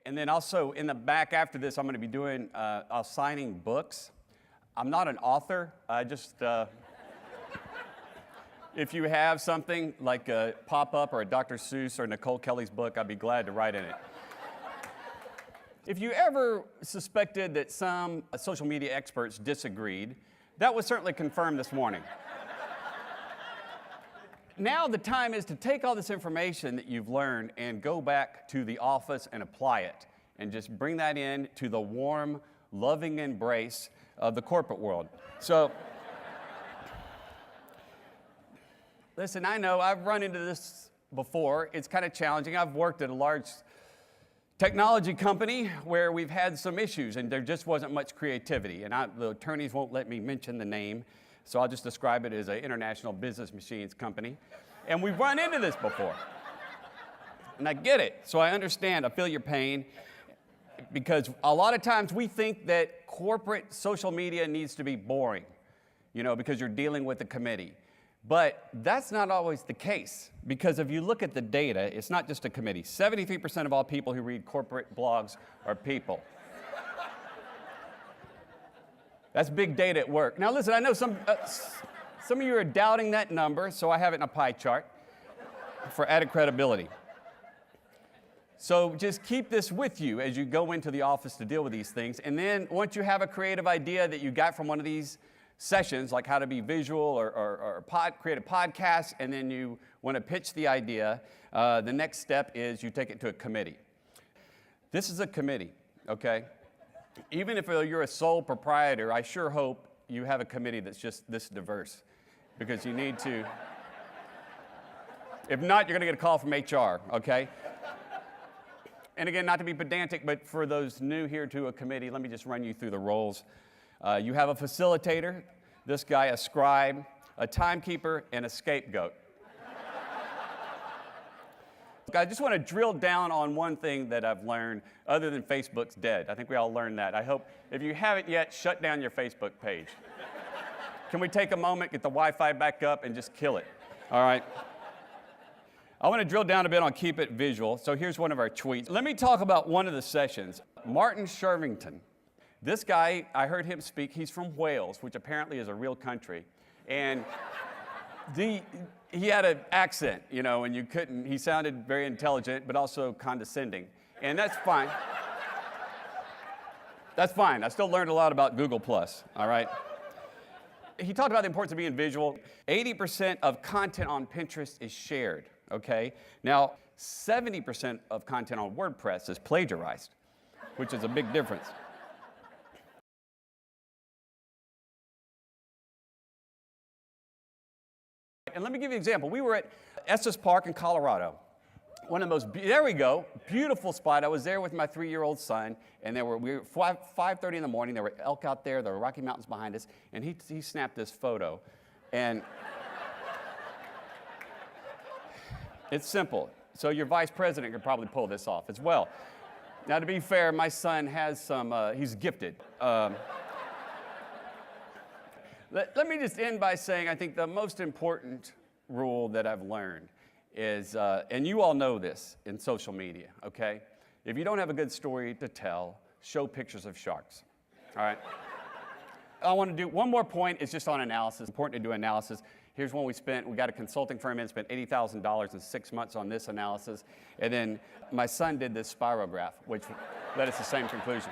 And then also in the back after this, I'm going to be doing signing books. I'm not an author. I just, if you have something like a pop-up or a Dr. Seuss or Nicole Kelly's book, I'd be glad to write in it. If you ever suspected that some social media experts disagreed, that was certainly confirmed this morning. Now the time is to take all this information that you've learned and go back to the office and apply it, and just bring that in to the warm, loving embrace of the corporate world. So, listen, I know I've run into this before. It's kind of challenging. I've worked at a large technology company where we've had some issues and there just wasn't much creativity. And the attorneys won't let me mention the name, so I'll just describe it as an international business machines company. And we've run into this before. And I get it, so I understand, I feel your pain, because a lot of times we think that corporate social media needs to be boring, because you're dealing with a committee. But that's not always the case, because if you look at the data, it's not just a committee. 73% of all people who read corporate blogs are people. That's big data at work. Now listen, I know some of you are doubting that number, so I have it in a pie chart for added credibility. So just keep this with you as you go into the office to deal with these things. And then once you have a creative idea that you got from one of these sessions, like how to be visual or create a podcast, and then you want to pitch the idea, the next step is you take it to a committee. This is a committee, okay? Even if you're a sole proprietor, I sure hope you have a committee that's just this diverse, because you need to. If not, you're going to get a call from HR, okay? And again, not to be pedantic, but for those new here to a committee, let me just run you through the roles. You have a facilitator, this guy, a scribe, a timekeeper, and a scapegoat. I just want to drill down on one thing that I've learned, other than Facebook's dead. I think we all learned that. I hope, if you haven't yet, shut down your Facebook page. Can we take a moment, get the Wi-Fi back up, and just kill it? All right. I want to drill down a bit on Keep It Visual. So here's one of our tweets. Let me talk about one of the sessions. Martin Shervington. This guy, I heard him speak. He's from Wales, which apparently is a real country. And he had an accent, and you couldn't, he sounded very intelligent, but also condescending. And that's fine. That's fine. I still learned a lot about Google+, all right? He talked about the importance of being visual. 80% of content on Pinterest is shared, okay? Now, 70% of content on WordPress is plagiarized, which is a big difference. And let me give you an example. We were at Estes Park in Colorado. One of the most, there we go, beautiful spot. I was there with my 3-year-old son, and we were 5:30 in the morning. There were elk out there, there were Rocky Mountains behind us, and he snapped this photo. And it's simple. So your vice president could probably pull this off as well. Now, to be fair, my son has some, he's gifted. Let me just end by saying I think the most important rule that I've learned is, and you all know this in social media, okay? If you don't have a good story to tell, show pictures of sharks, all right? I want to do one more point. It's just on analysis. It's important to do analysis. Here's one we got a consulting firm in, spent $80,000 in 6 months on this analysis. And then my son did this spirograph, which led us to the same conclusion.